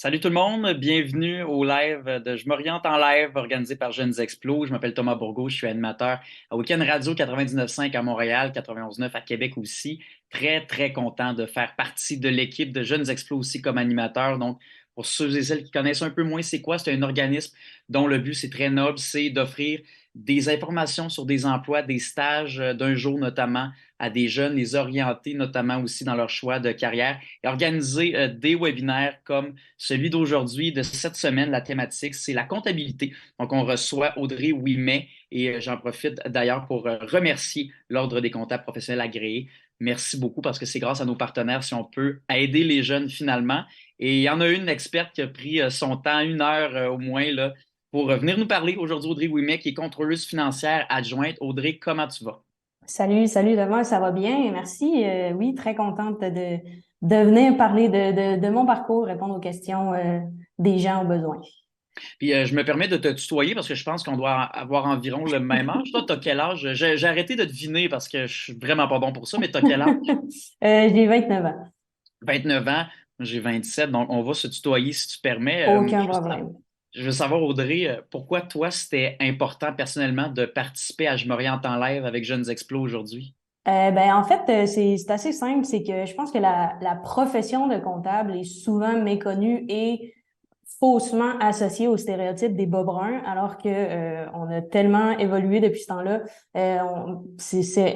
Salut tout le monde, bienvenue au live de Je m'oriente en live organisé par Jeunes Explos. Je m'appelle Thomas Bourgault, je suis animateur à Week-end Radio 99.5 à Montréal, 91.9 à Québec aussi. Très, très content de faire partie de l'équipe de Jeunes Explos aussi comme animateur. Donc, pour ceux et celles qui connaissent un peu moins, c'est quoi? C'est un organisme dont le but, c'est très noble, c'est d'offrir des informations sur des emplois, des stages d'un jour notamment à des jeunes, les orienter notamment aussi dans leur choix de carrière et organiser des webinaires comme celui d'aujourd'hui, de cette semaine. La thématique, c'est la comptabilité. Donc, on reçoit Audrey Ouimet et j'en profite d'ailleurs pour remercier l'Ordre des comptables professionnels agréés. Merci beaucoup parce que c'est grâce à nos partenaires si on peut aider les jeunes finalement. Et il y en a une experte qui a pris son temps, 1 heure au moins, là, pour venir nous parler aujourd'hui, Audrey Ouimet, qui est contrôleuse financière adjointe. Audrey, comment tu vas? Salut Thomas, ça va bien, merci. Oui, très contente de venir parler de mon parcours, répondre aux questions des gens au besoin. Puis je me permets de te tutoyer parce que je pense qu'on doit avoir environ le même âge. Toi, t'as quel âge? J'ai arrêté de deviner parce que je suis vraiment pas bon pour ça, mais t'as quel âge? J'ai 9 ans, 29 ans, j'ai 27, donc on va se tutoyer si tu permets. aucun problème. Je veux savoir, Audrey, pourquoi toi, c'était important personnellement de participer à Je m'oriente en live avec Jeunes Explos aujourd'hui? En fait, c'est assez simple, c'est que je pense que la profession de comptable est souvent méconnue et faussement associée au stéréotype des bas bruns, alors que on a tellement évolué depuis ce temps-là.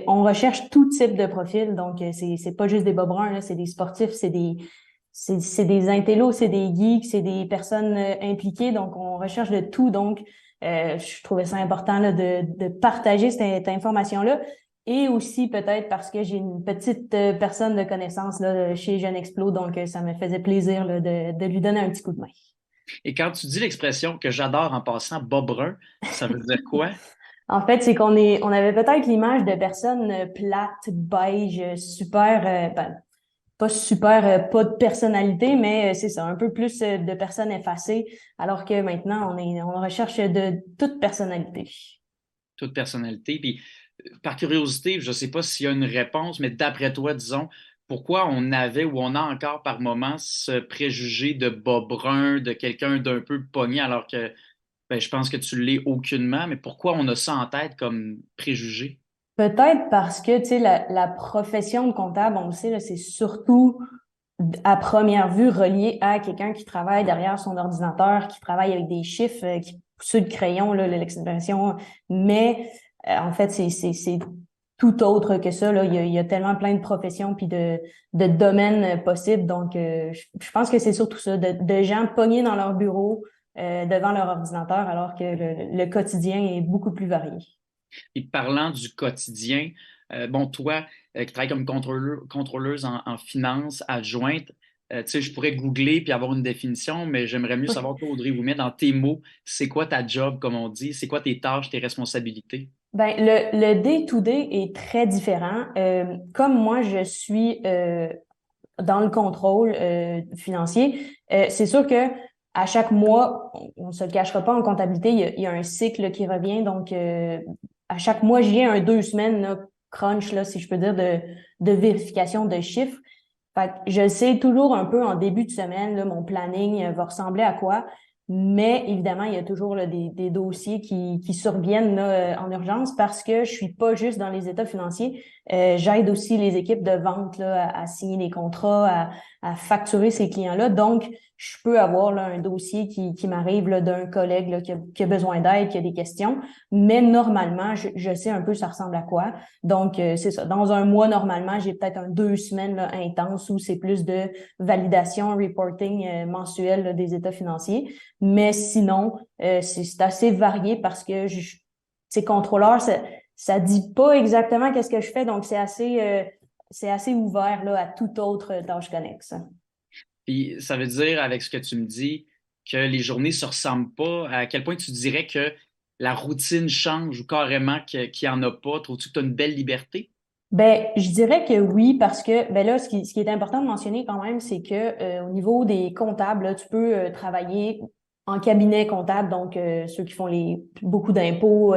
On recherche tout type de profil, donc c'est pas juste des bas bruns, là, c'est des sportifs, c'est des intellos, c'est des geeks, c'est des personnes impliquées, donc on recherche de tout. Donc, je trouvais ça important là, de partager cette information-là. Et aussi peut-être parce que j'ai une petite personne de connaissance là, chez Jeune Explo, donc ça me faisait plaisir là, de lui donner un petit coup de main. Et quand tu dis l'expression que j'adore en passant, bas brun, ça veut dire quoi? En fait, on avait peut-être l'image de personnes plates, beige, super, pas super, pas de personnalité, mais c'est ça, un peu plus de personnes effacées, alors que maintenant, on recherche de toute personnalité. Toute personnalité. Puis, par curiosité, je ne sais pas s'il y a une réponse, mais d'après toi, disons, pourquoi on avait ou on a encore par moment ce préjugé de bas brun, de quelqu'un d'un peu pogné, alors que ben, je pense que tu l'es aucunement, mais pourquoi on a ça en tête comme préjugé? Peut-être parce que, tu sais, la profession de comptable, on le sait, là, c'est surtout à première vue relié à quelqu'un qui travaille derrière son ordinateur, qui travaille avec des chiffres, qui pousse le crayon, là, l'expression. Mais en fait, c'est tout autre que ça. Là. Il y a tellement plein de professions puis de domaines possibles. Donc, je pense que c'est surtout ça, de gens pognés dans leur bureau devant leur ordinateur, alors que le quotidien est beaucoup plus varié. Et parlant du quotidien, bon, toi, qui travailles comme contrôleuse en finance adjointe, tu sais, je pourrais googler puis avoir une définition, mais j'aimerais mieux savoir, toi, Audrey Ouimet, dans tes mots, c'est quoi ta job, comme on dit? C'est quoi tes tâches, tes responsabilités? Ben, le day-to-day est très différent. Comme moi, je suis dans le contrôle financier, c'est sûr que à chaque mois, on ne se le cachera pas en comptabilité, il y a un cycle qui revient. Donc, à chaque mois, j'ai un 2 semaines là, crunch, là, si je peux dire, de vérification de chiffres. Fait que je sais toujours un peu en début de semaine, là, mon planning va ressembler à quoi. Mais évidemment, il y a toujours là, des dossiers qui surviennent là, en urgence parce que je suis pas juste dans les états financiers. J'aide aussi les équipes de vente là, à signer des contrats, à facturer ces clients-là. Donc, je peux avoir là, un dossier qui m'arrive là, d'un collègue là, qui a besoin d'aide, qui a des questions. Mais normalement, je sais un peu ça ressemble à quoi. Donc, c'est ça. Dans un mois, normalement, j'ai peut-être 2 semaines là, intenses où c'est plus de validation, reporting mensuel là, des états financiers. Mais sinon, c'est assez varié parce que c'est contrôleur, ça dit pas exactement qu'est-ce que je fais, donc c'est assez ouvert là, à toute autre tâche connexe. Puis ça veut dire, avec ce que tu me dis, que les journées ne se ressemblent pas. À quel point tu dirais que la routine change ou carrément qu'il n'y en a pas? Trouves-tu que tu as une belle liberté? Ben, je dirais que oui, parce que ben là, ce qui est important de mentionner quand même, c'est que au niveau des comptables, là, tu peux travailler en cabinet comptable, donc ceux qui font beaucoup d'impôts,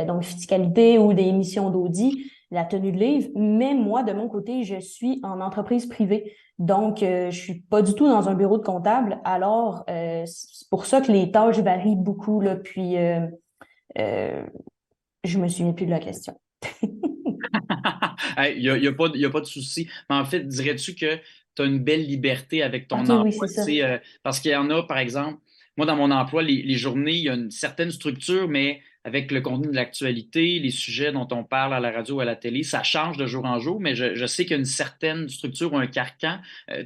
donc fiscalité ou des missions d'audit. la tenue de livre. Mais moi, de mon côté, je suis en entreprise privée. Donc, je suis pas du tout dans un bureau de comptable. Alors, c'est pour ça que les tâches varient beaucoup, là. Puis, je me souviens plus de la question. Il y a pas de souci. Mais en fait, dirais-tu que tu as une belle liberté avec OK, ton oui, emploi? c'est Tu ça. sais, parce qu'il y en a, par exemple, moi, dans mon emploi, les journées, il y a une certaine structure, mais avec le contenu de l'actualité, les sujets dont on parle à la radio ou à la télé, ça change de jour en jour, mais je sais qu'il y a une certaine structure ou un carcan.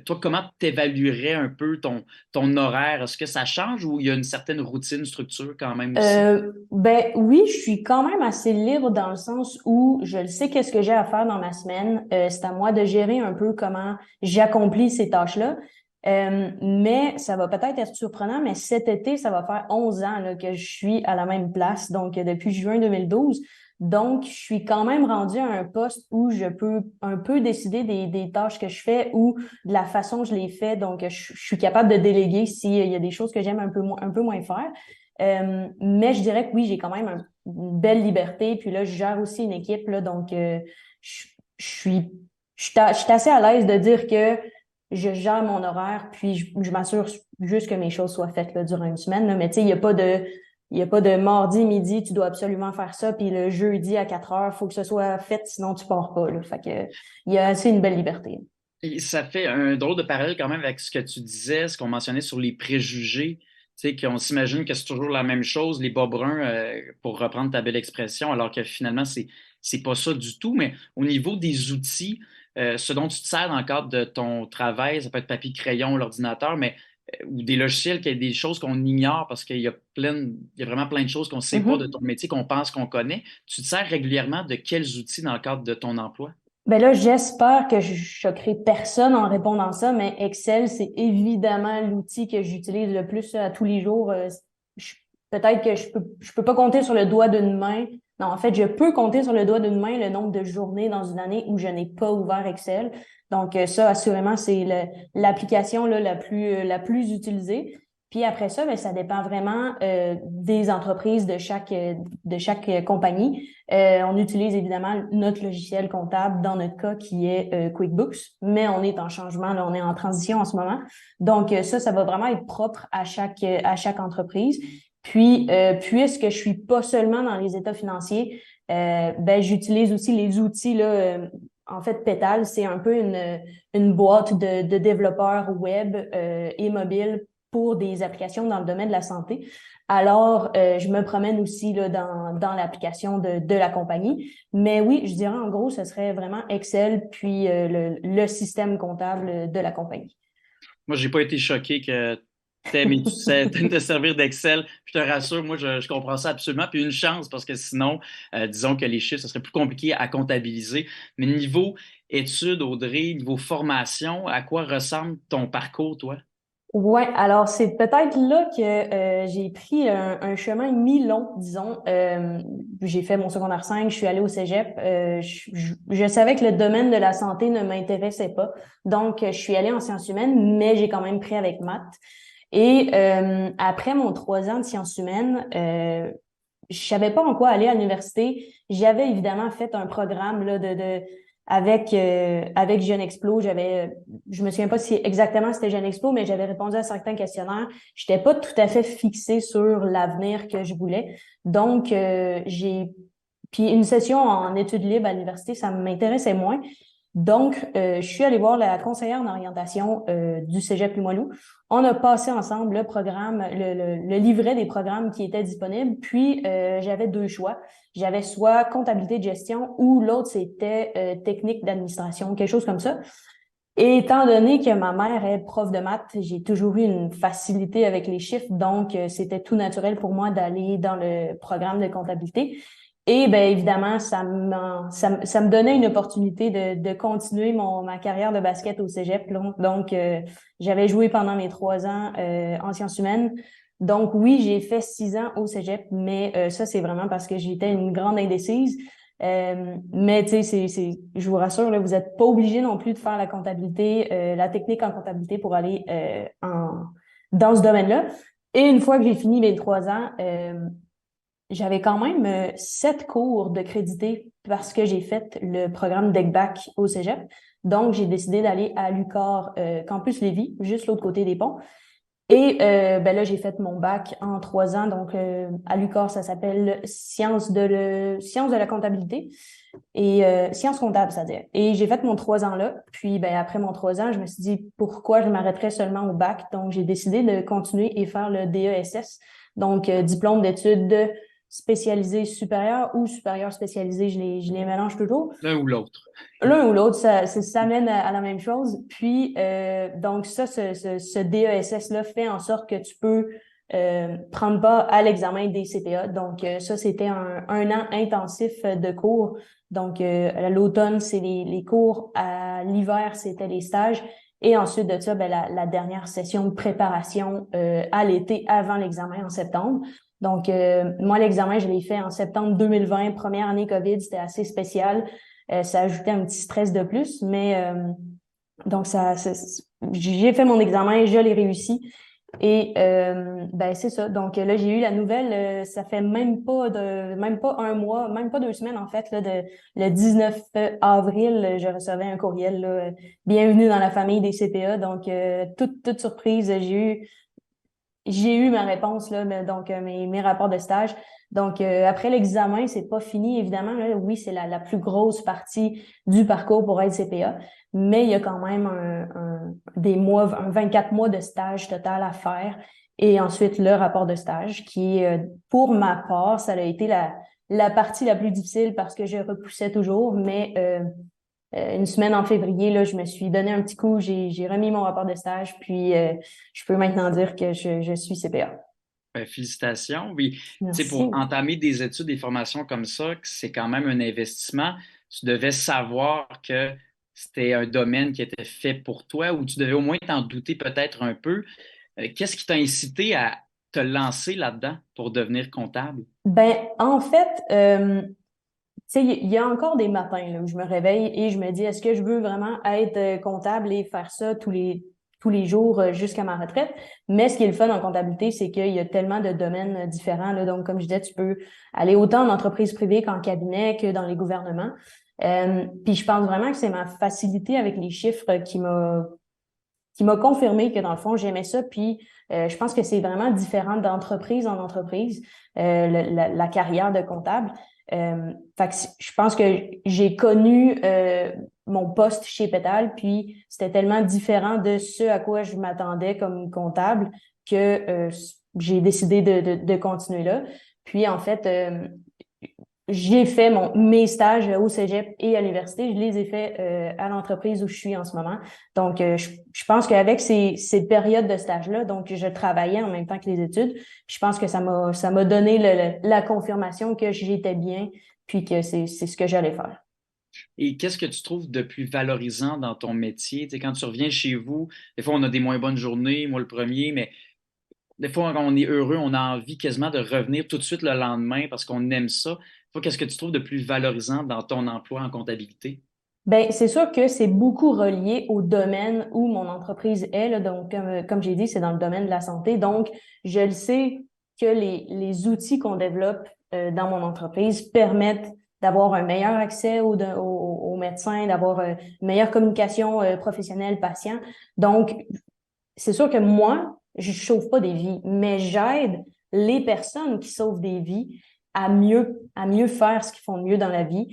Toi, comment tu évaluerais un peu ton horaire? Est-ce que ça change ou il y a une certaine routine, structure quand même aussi? Ben oui, je suis quand même assez libre dans le sens où je le sais qu'est-ce que j'ai à faire dans ma semaine. C'est à moi de gérer un peu comment j'accomplis ces tâches-là. Mais ça va peut-être être surprenant, mais cet été, ça va faire 11 ans là, que je suis à la même place, donc depuis juin 2012. Donc, je suis quand même rendue à un poste où je peux un peu décider des tâches que je fais ou de la façon que je les fais. Donc, je suis capable de déléguer s'il y a des choses que j'aime un peu moins faire. Mais je dirais que oui, j'ai quand même une belle liberté. Puis là, je gère aussi une équipe, là, donc je, je suis, je suis assez à l'aise de dire que je gère mon horaire, puis je m'assure juste que mes choses soient faites là, durant une semaine. Là. Mais tu sais, il y a pas de mardi midi, tu dois absolument faire ça, puis le jeudi à 4 heures, faut que ce soit fait, sinon tu pars pas. Là. Fait que il y a assez une belle liberté. Et ça fait un drôle de parallèle quand même avec ce que tu disais, ce qu'on mentionnait sur les préjugés. Tu sais, qu'on s'imagine que c'est toujours la même chose, les bas bruns, pour reprendre ta belle expression, alors que finalement, c'est pas ça du tout. Mais au niveau des outils, ce dont tu te sers dans le cadre de ton travail, ça peut être papier, crayon, l'ordinateur, mais ou des logiciels, qui des choses qu'on ignore parce qu'il y a il y a vraiment plein de choses qu'on ne sait pas de Mhm. ton métier, qu'on pense qu'on connaît. Tu te sers régulièrement de quels outils dans le cadre de ton emploi? Ben là, j'espère que je choquerai personne en répondant ça, mais Excel, c'est évidemment l'outil que j'utilise le plus à tous les jours. Je- Peut-être que je peux pas compter sur le doigt d'une main. Non, en fait, je peux compter sur le doigt d'une main le nombre de journées dans une année où je n'ai pas ouvert Excel. Donc, ça, assurément, c'est l'application là, la plus utilisée. Puis après ça, ben, ça dépend vraiment des entreprises de chaque compagnie. On utilise évidemment notre logiciel comptable dans notre cas qui est QuickBooks, mais on est en changement, là, on est en transition en ce moment. Donc ça va vraiment être propre à chaque entreprise. Puis puisque je suis pas seulement dans les états financiers, ben j'utilise aussi les outils là. En fait, Pétal, c'est un peu une boîte de développeurs web et mobile pour des applications dans le domaine de la santé. Alors, je me promène aussi là, dans l'application de la compagnie. Mais oui, je dirais en gros, ce serait vraiment Excel puis le système comptable de la compagnie. Moi, j'ai pas été choqué que t'aimes te servir d'Excel. Je te rassure, moi, je comprends ça absolument. Puis une chance, parce que sinon, disons que les chiffres, ce serait plus compliqué à comptabiliser. Mais niveau études, Audrey, niveau formation, à quoi ressemble ton parcours, toi? Ouais, alors c'est peut-être là que j'ai pris un chemin mi-long, disons. J'ai fait mon secondaire 5, je suis allée au cégep. Je savais que le domaine de la santé ne m'intéressait pas, donc je suis allée en sciences humaines, mais j'ai quand même pris avec maths. Et après mon 3 ans de sciences humaines, je savais pas en quoi aller à l'université. J'avais évidemment fait un programme là, avec Jeune Explo. Je me souviens pas si exactement c'était Jeune Explo, mais j'avais répondu à certains questionnaires. J'étais pas tout à fait fixée sur l'avenir que je voulais. Donc, puis une session en études libres à l'université, ça m'intéressait moins. Donc, je suis allée voir la conseillère en orientation du Cégep Limoilou. On a passé ensemble le programme, le livret des programmes qui étaient disponibles. Puis, j'avais deux choix. J'avais soit comptabilité de gestion ou l'autre, c'était technique d'administration, quelque chose comme ça. Et étant donné que ma mère est prof de maths, j'ai toujours eu une facilité avec les chiffres, donc c'était tout naturel pour moi d'aller dans le programme de comptabilité. Et bien évidemment, ça me donnait une opportunité de continuer ma carrière de basket au cégep. Là. Donc, j'avais joué pendant mes 3 ans en sciences humaines. Donc oui, j'ai fait 6 ans au cégep, mais ça, c'est vraiment parce que j'étais une grande indécise. Mais tu sais, je vous rassure, là, vous n'êtes pas obligé non plus de faire la comptabilité, la technique en comptabilité pour aller dans ce domaine-là. Et une fois que j'ai fini mes 3 ans, j'avais quand même 7 cours de crédité parce que j'ai fait le programme DECBac au Cégep. Donc, j'ai décidé d'aller à l'UQAR Campus Lévis, juste l'autre côté des ponts. Et ben là, j'ai fait mon bac en 3 ans. Donc, à l'UQAR, ça s'appelle sciences de la comptabilité et sciences comptables, c'est-à-dire. Et j'ai fait mon 3 ans là. Puis, ben après mon 3 ans, je me suis dit pourquoi je m'arrêterais seulement au bac. Donc, j'ai décidé de continuer et faire le DESS. Donc, diplôme d'études spécialisées supérieures ou supérieures spécialisées, je les mélange toujours. L'un ou l'autre. L'un ou l'autre, ça mène à la même chose. Puis, donc ça, ce DESS-là fait en sorte que tu peux prendre part à l'examen des CPA. Donc, ça, c'était un an intensif de cours. Donc, à l'automne, c'est les cours. À l'hiver, c'était les stages. Et ensuite de ça, ben, la dernière session de préparation à l'été avant l'examen en septembre. Donc, moi, l'examen, je l'ai fait en septembre 2020, première année COVID, c'était assez spécial. Ça ajoutait un petit stress de plus, mais donc j'ai fait mon examen, je l'ai réussi. Et ben c'est ça. Donc là, j'ai eu la nouvelle, ça fait même pas un mois, même pas 2 semaines en fait, là, le 19 avril, je recevais un courriel là, bienvenue dans la famille des CPA. Donc toute surprise, j'ai eu ma réponse là, mais donc mes rapports de stage. Donc après l'examen, c'est pas fini évidemment. Là, oui, c'est la plus grosse partie du parcours pour être CPA, mais il y a quand même des mois, 24 mois de stage total à faire. Et ensuite le rapport de stage, qui pour ma part, ça a été la partie la plus difficile parce que je repoussais toujours, mais une semaine en février, là, je me suis donné un petit coup, j'ai remis mon rapport de stage, puis je peux maintenant dire que je suis CPA. Félicitations. Oui, tu sais, pour Merci. entamer des études, des formations comme ça, c'est quand même un investissement. Tu devais savoir que c'était un domaine qui était fait pour toi ou tu devais au moins t'en douter peut-être un peu. Qu'est-ce qui t'a incité à te lancer là-dedans pour devenir comptable? Ben, en fait, tu sais, il y a encore des matins là, où je me réveille et je me dis, est-ce que je veux vraiment être comptable et faire ça tous les jours jusqu'à ma retraite? Mais ce qui est le fun en comptabilité, c'est qu'il y a tellement de domaines différents, là. Donc, comme je disais, tu peux aller autant en entreprise privée qu'en cabinet que dans les gouvernements. Puis je pense vraiment que c'est ma facilité avec les chiffres qui m'a confirmé que dans le fond, j'aimais ça. Puis je pense que c'est vraiment différent d'entreprise en entreprise, la carrière de comptable. Fait que je pense que j'ai connu mon poste chez Pétal, puis c'était tellement différent de ce à quoi je m'attendais comme comptable que j'ai décidé de continuer là. Puis en fait, j'ai fait mes stages au Cégep et à l'université. Je les ai faits à l'entreprise où je suis en ce moment. Donc, je pense qu'avec ces périodes de stage-là, donc je travaillais en même temps que les études. Je pense que ça m'a donné la confirmation que j'étais bien, puis que c'est ce que j'allais faire. Et qu'est-ce que tu trouves de plus valorisant dans ton métier? Tu sais, quand tu reviens chez vous, des fois on a des moins bonnes journées, moi le premier, mais des fois, quand on est heureux, on a envie quasiment de revenir tout de suite le lendemain parce qu'on aime ça. Toi, qu'est-ce que tu trouves de plus valorisant dans ton emploi en comptabilité? Ben, c'est sûr que c'est beaucoup relié au domaine où mon entreprise est, là. Donc, comme j'ai dit, c'est dans le domaine de la santé. Donc, je le sais que les outils qu'on développe dans mon entreprise permettent d'avoir un meilleur accès aux médecins, d'avoir une meilleure communication professionnelle patient. Donc, c'est sûr que moi, je sauve pas des vies, mais j'aide les personnes qui sauvent des vies à mieux faire ce qu'ils font de mieux dans la vie.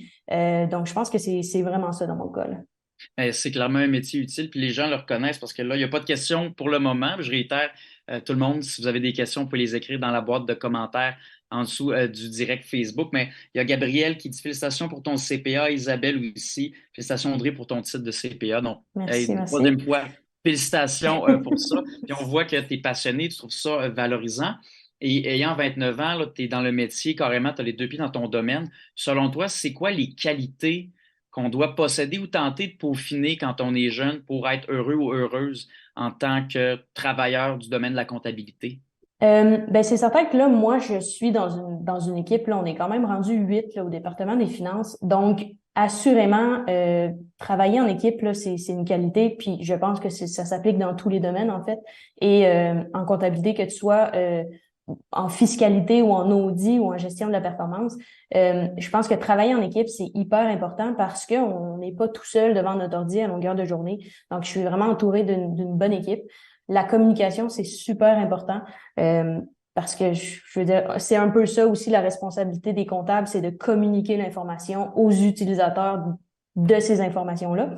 Donc, je pense que c'est vraiment ça dans mon cas, là. C'est clairement un métier utile, puis les gens le reconnaissent parce que là, il n'y a pas de questions pour le moment. Je réitère, tout le monde, si vous avez des questions, vous pouvez les écrire dans la boîte de commentaires en dessous du direct Facebook. Mais il y a Gabriel qui dit félicitations pour ton CPA, Isabelle aussi. Félicitations Audrey pour ton titre de CPA. Donc, Merci, une troisième merci. fois, félicitations pour ça. Puis on voit que tu es passionné, tu trouves ça valorisant. Et ayant 29 ans, tu es dans le métier, carrément, tu as les deux pieds dans ton domaine. Selon toi, c'est quoi les qualités qu'on doit posséder ou tenter de peaufiner quand on est jeune pour être heureux ou heureuse en tant que travailleur du domaine de la comptabilité? Ben c'est certain que là, moi, je suis dans une équipe, là, on est quand même rendu 8 là, au département des finances. Donc, assurément, travailler en équipe, là, c'est une qualité, puis je pense que ça s'applique dans tous les domaines, en fait. Et en comptabilité, que tu sois en fiscalité ou en audit ou en gestion de la performance, je pense que travailler en équipe, c'est hyper important parce qu'on n'est pas tout seul devant notre ordi à longueur de journée. Donc, je suis vraiment entourée d'une bonne équipe. La communication, c'est super important. Parce que je veux dire, c'est un peu ça aussi la responsabilité des comptables, c'est de communiquer l'information aux utilisateurs de ces informations-là.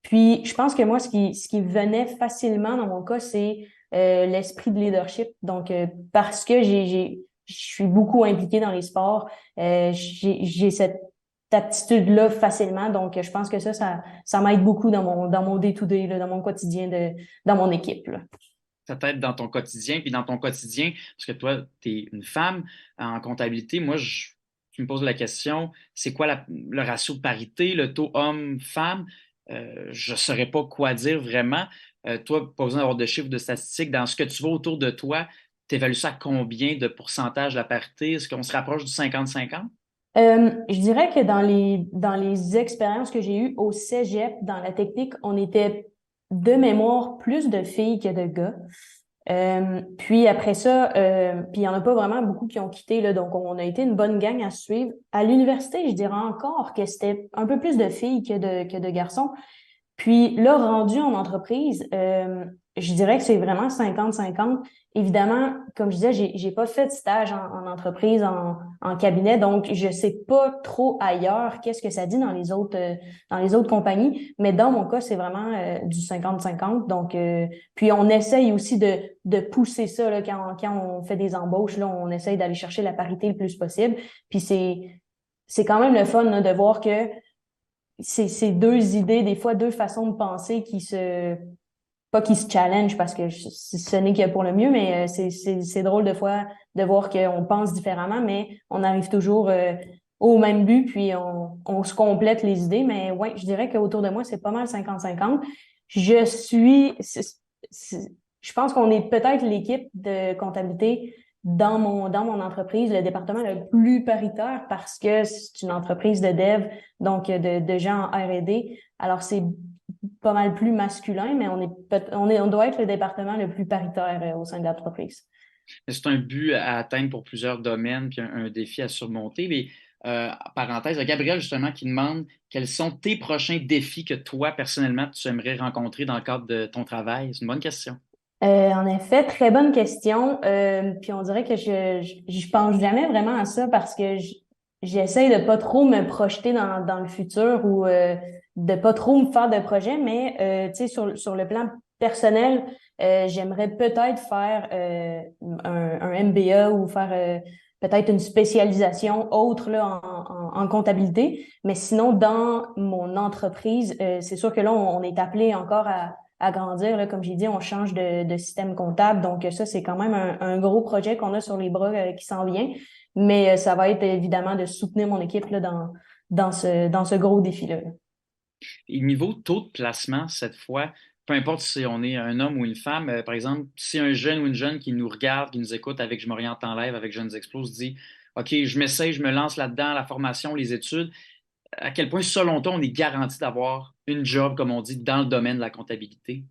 Puis, je pense que moi, ce qui venait facilement dans mon cas, c'est l'esprit de leadership. Donc, parce que je suis beaucoup impliquée dans les sports, j'ai cette aptitude-là facilement. Donc, je pense que ça m'aide beaucoup dans mon day-to-day, là, dans mon quotidien, dans mon équipe, là. Ça t'aide dans ton quotidien, puis dans ton quotidien, parce que toi, tu es une femme en comptabilité. Moi, tu me poses la question, c'est quoi le ratio de parité, le taux homme-femme? Je ne saurais pas quoi dire vraiment. Toi, pas besoin d'avoir de chiffres, de statistiques. Dans ce que tu vois autour de toi, tu évalues ça à combien de pourcentage la parité? Est-ce qu'on se rapproche du 50-50? Je dirais que dans les expériences que j'ai eues au cégep, dans la technique, on était de mémoire plus de filles que de gars. Puis après ça, puis il y en a pas vraiment beaucoup qui ont quitté, là, donc on a été une bonne gang à suivre. À l'université, je dirais encore que c'était un peu plus de filles que de garçons. Puis là, rendu en entreprise, je dirais que c'est vraiment 50-50. Évidemment, comme je disais, j'ai pas fait de stage en entreprise, en cabinet, donc je sais pas trop ailleurs qu'est-ce que ça dit dans les autres compagnies. Mais dans mon cas, c'est vraiment du 50-50. Donc, puis on essaye aussi de pousser ça là, quand on fait des embauches, là, on essaye d'aller chercher la parité le plus possible. Puis c'est quand même le fun là, de voir que c'est deux idées, des fois deux façons de penser pas qui se challenge parce que ce n'est que pour le mieux, mais c'est drôle de fois de voir qu'on pense différemment, mais on arrive toujours au même but, puis on se complète les idées. Mais ouais, je dirais qu'autour de moi, c'est pas mal 50-50. Je suis, c'est- je pense qu'on est peut-être l'équipe de comptabilité dans mon entreprise, le département le plus paritaire parce que c'est une entreprise de dev, donc de gens en R&D. Alors, c'est pas mal plus masculin, mais on doit être le département le plus paritaire au sein de l'entreprise. C'est un but à atteindre pour plusieurs domaines, puis un défi à surmonter. Mais parenthèse, Gabriel, justement, qui demande quels sont tes prochains défis que toi, personnellement, tu aimerais rencontrer dans le cadre de ton travail. C'est une bonne question. En effet, très bonne question. Puis on dirait que je pense jamais vraiment à ça parce que j'essaie de pas trop me projeter dans le futur ou de pas trop me faire de projets, mais tu sais, sur le plan personnel, j'aimerais peut-être faire un MBA ou faire peut-être une spécialisation autre là, en comptabilité. Mais sinon, dans mon entreprise, c'est sûr que là, on est appelé encore à grandir. Là, comme j'ai dit, on change de système comptable. Donc, ça, c'est quand même un gros projet qu'on a sur les bras qui s'en vient. Mais ça va être évidemment de soutenir mon équipe là, dans ce gros défi-là. Et niveau taux de placement, cette fois, peu importe si on est un homme ou une femme, par exemple, si un jeune ou une jeune qui nous regarde, qui nous écoute avec Je m'oriente en live, avec Jeunes Explos, dit OK, je m'essaye, je me lance là-dedans, la formation, les études, à quel point, selon toi, on est garanti d'avoir une job, comme on dit, dans le domaine de la comptabilité?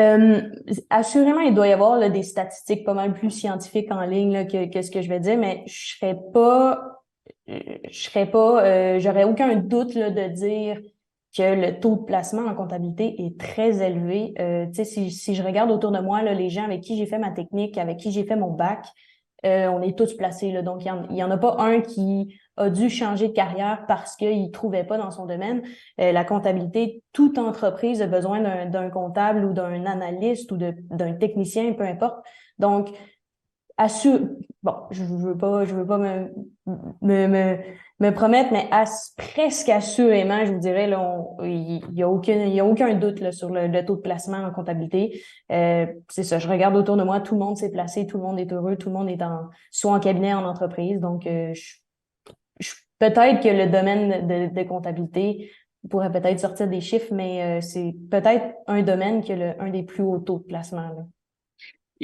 Euh, Assurément, il doit y avoir là, des statistiques pas mal plus scientifiques en ligne là, que ce que je vais dire, mais j'aurais aucun doute là, de dire que le taux de placement en comptabilité est très élevé. Tu sais, si je regarde autour de moi, là, les gens avec qui j'ai fait ma technique, avec qui j'ai fait mon bac, on est tous placés, là. Donc, il y en a pas un qui a dû changer de carrière parce qu'il trouvait pas dans son domaine. La comptabilité, toute entreprise a besoin d'un comptable ou d'un analyste ou d'un technicien, peu importe. Donc, assure, bon, je veux pas me promettre, mais presque assurément, je vous dirais, là, il y a aucun doute là, sur le taux de placement en comptabilité. C'est ça, je regarde autour de moi, tout le monde s'est placé, tout le monde est heureux, tout le monde est soit en cabinet, en entreprise. Donc, peut-être que le domaine de comptabilité pourrait peut-être sortir des chiffres, mais c'est peut-être un domaine qui a un des plus hauts taux de placement, là.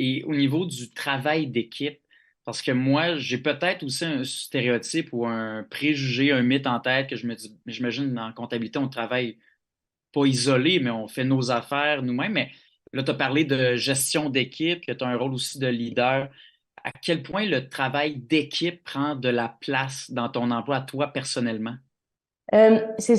Et au niveau du travail d'équipe, parce que moi, j'ai peut-être aussi un stéréotype ou un préjugé, un mythe en tête que j'imagine en comptabilité, on travaille pas isolé, mais on fait nos affaires nous-mêmes. Mais là, tu as parlé de gestion d'équipe, que tu as un rôle aussi de leader. à quel point le travail d'équipe prend de la place dans ton emploi à toi personnellement? Euh, c'est,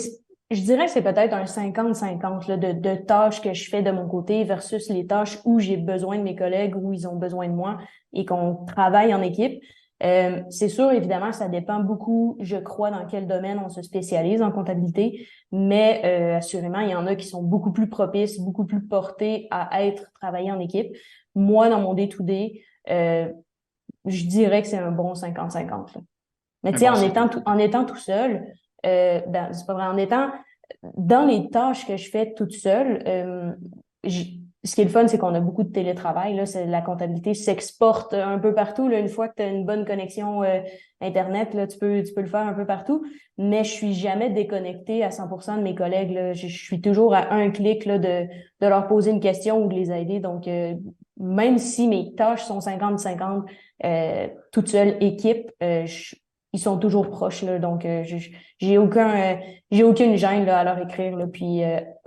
je dirais que c'est peut-être un 50-50 là, de tâches que je fais de mon côté versus les tâches où j'ai besoin de mes collègues, où ils ont besoin de moi et qu'on travaille en équipe. C'est sûr, évidemment, ça dépend beaucoup, je crois, dans quel domaine on se spécialise en comptabilité, mais assurément, il y en a qui sont beaucoup plus propices, beaucoup plus portés à être travaillés en équipe. Moi, dans mon day-to-day, je dirais que c'est un bon 50-50 là. Mais tu Un sais, bon 50. en étant tout seul, c'est pas vrai, en étant dans les tâches que je fais toute seule, ce qui est le fun, c'est qu'on a beaucoup de télétravail. Là, la comptabilité s'exporte un peu partout. Là, une fois que tu as une bonne connexion Internet, là, tu peux le faire un peu partout. Mais je suis jamais déconnectée à 100% de mes collègues. Là. Je suis toujours à un clic là, de leur poser une question ou de les aider. Donc, même si mes tâches sont 50-50, toute seule équipe, ils sont toujours proches. Là, donc, j'ai aucune gêne là, à leur écrire. Là, puis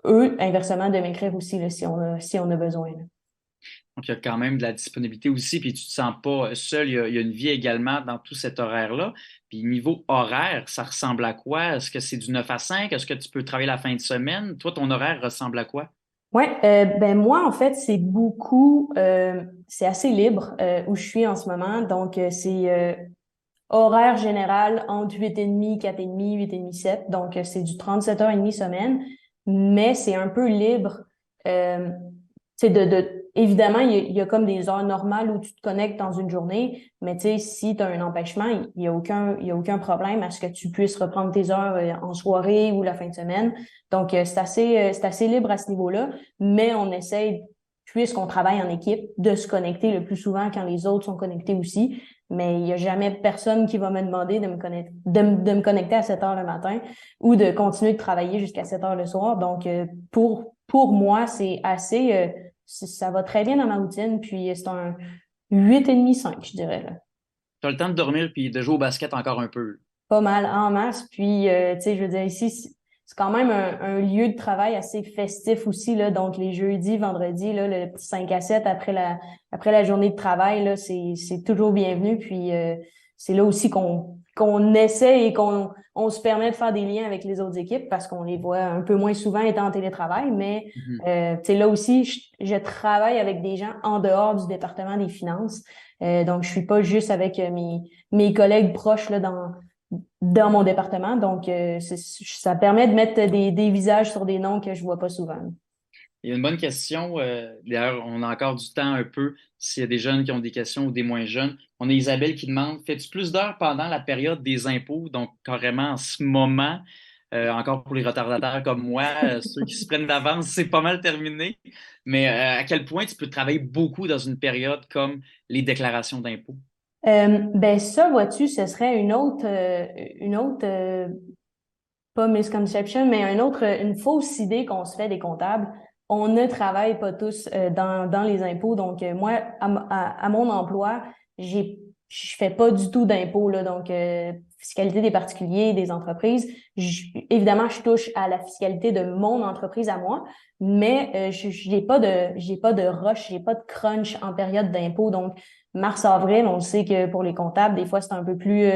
eux, inversement, de m'écrire aussi là, si on a besoin. Là. Donc, il y a quand même de la disponibilité aussi, puis tu ne te sens pas seul. Il y a une vie également dans tout cet horaire-là. Puis niveau horaire, ça ressemble à quoi? Est-ce que c'est du 9 à 5? Est-ce que tu peux travailler la fin de semaine? Toi, ton horaire ressemble à quoi? Ouais, ben moi en fait c'est assez libre où je suis en ce moment, donc c'est horaire général entre 8h30, 4h30, 8h30, 7. Donc, c'est du 37h30 semaine, mais c'est un peu libre. Euh, tu sais, évidemment, il y a comme des heures normales où tu te connectes dans une journée, mais tu sais, si tu as un empêchement, il y a aucun problème à ce que tu puisses reprendre tes heures en soirée ou la fin de semaine. Donc, c'est assez libre à ce niveau-là, mais on essaye, puisqu'on travaille en équipe, de se connecter le plus souvent quand les autres sont connectés aussi. Mais il n'y a jamais personne qui va me demander de me connecter à 7 heures le matin ou de continuer de travailler jusqu'à 7 heures le soir. Donc, pour moi, c'est assez, ça va très bien dans ma routine. Puis, c'est un 8h30, 5, je dirais, là. Tu as le temps de dormir puis de jouer au basket encore un peu. Pas mal en masse. Puis, tu sais, je veux dire, ici, c'est quand même un lieu de travail assez festif aussi, là. Donc, les jeudis, vendredis, là, le petit 5 à 7 après la journée de travail, là, c'est toujours bienvenu. Puis, c'est là aussi qu'on essaie et on se permet de faire des liens avec les autres équipes parce qu'on les voit un peu moins souvent étant en télétravail. Mais, Mhm. tu sais, là aussi, je travaille avec des gens en dehors du département des finances. Donc, je suis pas juste avec mes collègues proches, là, dans mon département. Donc, ça permet de mettre des visages sur des noms que je vois pas souvent. Il y a une bonne question. D'ailleurs, on a encore du temps un peu s'il y a des jeunes qui ont des questions ou des moins jeunes. On a Isabelle qui demande, fais-tu plus d'heures pendant la période des impôts, donc carrément en ce moment, encore pour les retardataires comme moi, ceux qui se prennent d'avance, c'est pas mal terminé. Mais à quel point tu peux travailler beaucoup dans une période comme les déclarations d'impôts? Ben ça, vois-tu, ce serait une autre pas misconception, mais une fausse idée qu'on se fait des comptables. On ne travaille pas tous dans les impôts. Donc, moi, à mon emploi, je fais pas du tout d'impôts, là. Donc, fiscalité des particuliers, des entreprises. Évidemment, je touche à la fiscalité de mon entreprise à moi, mais j'ai pas de rush, j'ai pas de crunch en période d'impôt. Donc, mars-avril, on sait que pour les comptables, des fois, c'est un peu plus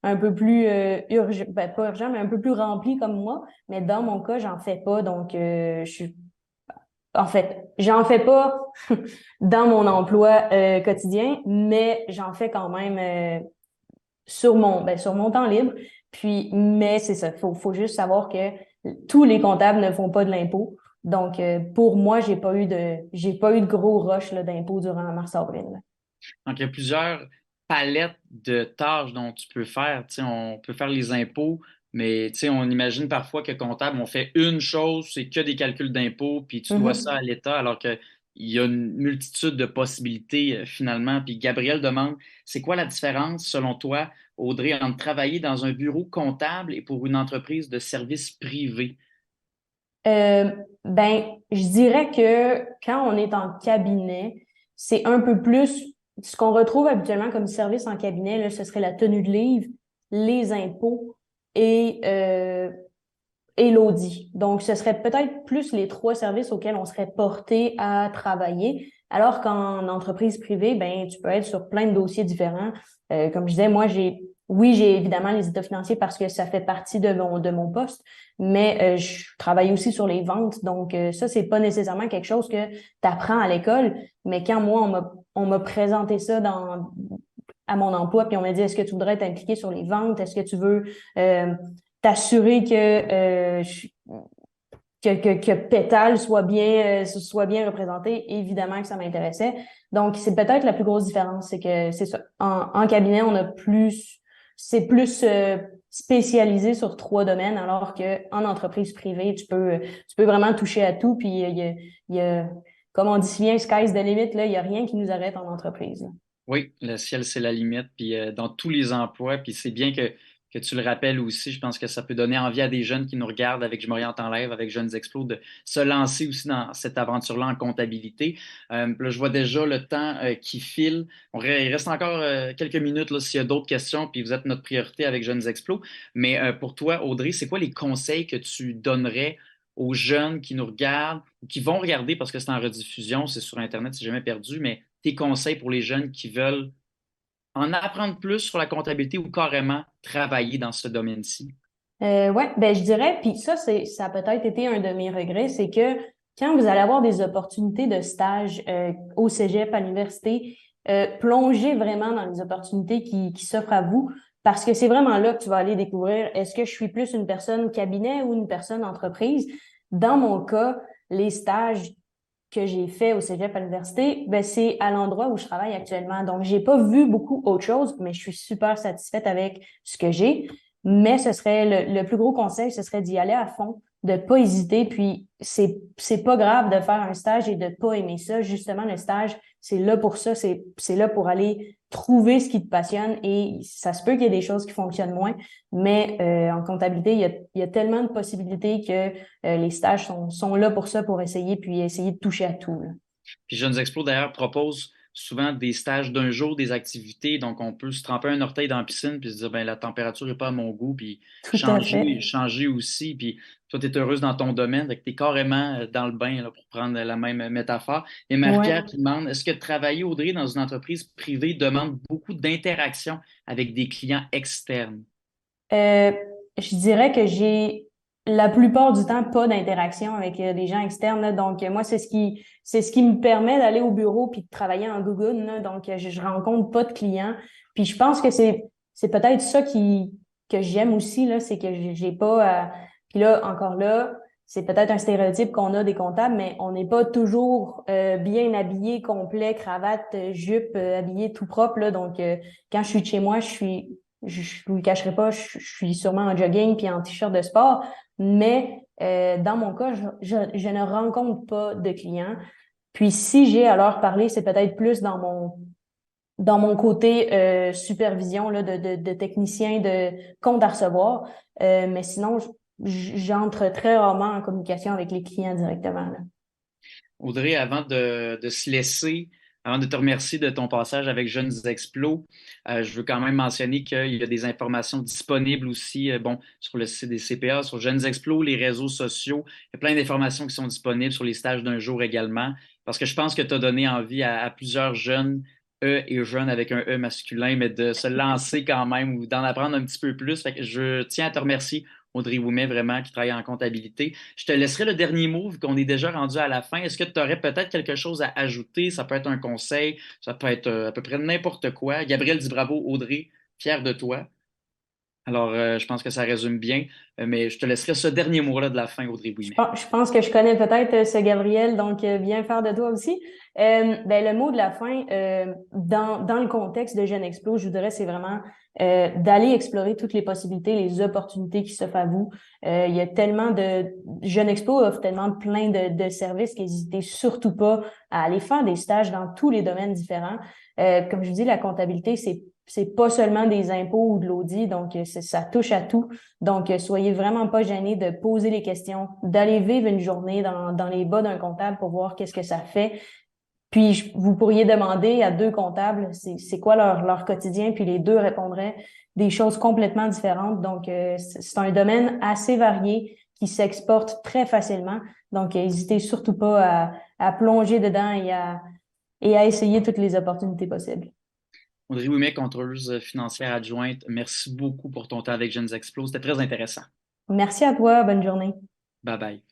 urgent, ben, pas urgent, mais un peu plus rempli comme moi. Mais dans mon cas, j'en fais pas. Donc, en fait, j'en fais pas dans mon emploi quotidien, mais j'en fais quand même sur mon temps libre. Puis, mais c'est ça, faut juste savoir que tous les comptables ne font pas de l'impôt. Donc, pour moi, j'ai pas eu de gros rush là, d'impôt durant mars-avril. Donc, il y a plusieurs palettes de tâches dont tu peux faire. Tu sais, on peut faire les impôts, mais tu sais, on imagine parfois que comptable, on fait une chose, c'est que des calculs d'impôts, puis tu dois ça à l'État, alors qu'il y a une multitude de possibilités finalement. Puis Gabriel demande, c'est quoi la différence selon toi, Audrey, entre travailler dans un bureau comptable et pour une entreprise de services privés? Euh, ben, je dirais que quand on est en cabinet, c'est un peu plus ce qu'on retrouve habituellement comme service en cabinet, là, ce serait la tenue de livre, les impôts et, euh, et l'audit. Donc, ce serait peut-être plus les trois services auxquels on serait porté à travailler. Alors qu'en entreprise privée, ben tu peux être sur plein de dossiers différents. Comme je disais, moi, j'ai évidemment les états financiers parce que ça fait partie de mon poste, mais je travaille aussi sur les ventes. Donc, ça, c'est pas nécessairement quelque chose que tu apprends à l'école, mais quand moi, on m'a présenté ça à mon emploi, puis on m'a dit, est-ce que tu voudrais t'impliquer sur les ventes? Est-ce que tu veux t'assurer que Pétale soit bien représenté? Évidemment que ça m'intéressait. Donc, c'est peut-être la plus grosse différence, c'est que c'est ça. En cabinet, c'est plus spécialisé sur 3 domaines, alors que en entreprise privée, tu peux vraiment toucher à tout. Puis il y a, comme on dit si bien, sky's the limit, là, il y a rien qui nous arrête en entreprise, là. Oui, le ciel, c'est la limite, puis dans tous les emplois, puis c'est bien que tu le rappelles aussi. Je pense que ça peut donner envie à des jeunes qui nous regardent avec Je m'oriente en live, avec Jeunes Explos, de se lancer aussi dans cette aventure-là en comptabilité. Là, je vois déjà le temps qui file. Il reste encore quelques minutes là, s'il y a d'autres questions, puis vous êtes notre priorité avec Jeunes Explos. Mais pour toi, Audrey, c'est quoi les conseils que tu donnerais aux jeunes qui nous regardent ou qui vont regarder parce que c'est en rediffusion, c'est sur Internet, c'est jamais perdu, mais tes conseils pour les jeunes qui veulent en apprendre plus sur la comptabilité ou carrément travailler dans ce domaine-ci? Ouais, ben je dirais, puis ça a peut-être été un de mes regrets, c'est que quand vous allez avoir des opportunités de stage au cégep, à l'université, plongez vraiment dans les opportunités qui s'offrent à vous, parce que c'est vraiment là que tu vas aller découvrir est-ce que je suis plus une personne cabinet ou une personne entreprise. Dans mon cas, les stages que j'ai fait au cégep à l'université, ben c'est à l'endroit où je travaille actuellement. Donc, j'ai pas vu beaucoup autre chose, mais je suis super satisfaite avec ce que j'ai. Mais ce serait le plus gros conseil, ce serait d'y aller à fond, de pas hésiter. Puis c'est pas grave de faire un stage et de pas aimer ça. Justement, le stage, c'est là pour ça, c'est là pour aller trouver ce qui te passionne. Et ça se peut qu'il y ait des choses qui fonctionnent moins, mais en comptabilité, il y a tellement de possibilités que les stages sont là pour ça, pour essayer, puis essayer de toucher à tout, là. Puis Jeunes Explos, d'ailleurs, propose souvent des stages d'un jour, des activités. Donc, on peut se tremper un orteil dans la piscine puis se dire, ben, la température n'est pas à mon goût, puis Tout à fait. changer aussi. Puis toi, tu es heureuse dans ton domaine, tu es carrément dans le bain, là, pour prendre la même métaphore. Et Marie-Pierre Ouais. qui demande, est-ce que travailler, Audrey, dans une entreprise privée demande beaucoup d'interaction avec des clients externes? Euh, je dirais que j'ai la plupart du temps pas d'interaction avec des gens externes, là. Donc moi c'est ce qui me permet d'aller au bureau puis de travailler en Google, là. Donc je rencontre pas de clients. Puis je pense que c'est peut-être ça qui que j'aime aussi, là, c'est que j'ai pas puis là encore là, c'est peut-être un stéréotype qu'on a des comptables, mais on n'est pas toujours bien habillé, complet, cravate, jupe, habillé tout propre, là. Donc quand je suis de chez moi, je vous le cacherai pas, je suis sûrement en jogging puis en t-shirt de sport, mais dans mon cas, je ne rencontre pas de clients. Puis si j'ai à leur parler, c'est peut-être plus dans mon côté supervision là, de technicien de compte à recevoir. Mais sinon, j'entre très rarement en communication avec les clients directement, là. Audrey, avant de se laisser, avant de te remercier de ton passage avec Jeunes Explos, je veux quand même mentionner qu'il y a des informations disponibles aussi, bon, sur le site des CPA, sur Jeunes Explos, les réseaux sociaux. Il y a plein d'informations qui sont disponibles sur les stages d'un jour également, parce que je pense que tu as donné envie à plusieurs jeunes, E et jeunes avec un E masculin, mais de se lancer quand même ou d'en apprendre un petit peu plus. Fait que je tiens à te remercier, Audrey Ouimet, vraiment, qui travaille en comptabilité. Je te laisserai le dernier mot, vu qu'on est déjà rendu à la fin. Est-ce que tu aurais peut-être quelque chose à ajouter? Ça peut être un conseil, ça peut être à peu près n'importe quoi. Gabriel dit bravo, Audrey, fier de toi. Alors, je pense que ça résume bien, mais je te laisserai ce dernier mot-là de la fin, Audrey Bouimet. Je pense que je connais peut-être ce Gabriel, donc bien faire de toi aussi. Ben, le mot de la fin, dans le contexte de Jeune Explo, je vous dirais, c'est vraiment d'aller explorer toutes les possibilités, les opportunités qui s'offrent à vous. Il y a tellement Jeune Explo offre tellement plein de services qu'hésitez surtout pas à aller faire des stages dans tous les domaines différents. Comme je vous dis, la comptabilité, c'est pas seulement des impôts ou de l'audit, donc ça touche à tout. Donc, soyez vraiment pas gênés de poser les questions, d'aller vivre une journée dans les bas d'un comptable pour voir qu'est-ce que ça fait. Puis, vous pourriez demander à 2 comptables c'est quoi leur quotidien, puis les deux répondraient des choses complètement différentes. Donc, c'est un domaine assez varié qui s'exporte très facilement. Donc, n'hésitez surtout pas à plonger dedans et et à essayer toutes les opportunités possibles. Audrey Ouimet, contrôleuse financière adjointe, merci beaucoup pour ton temps avec Jeunes Explos. C'était très intéressant. Merci à toi, bonne journée. Bye bye.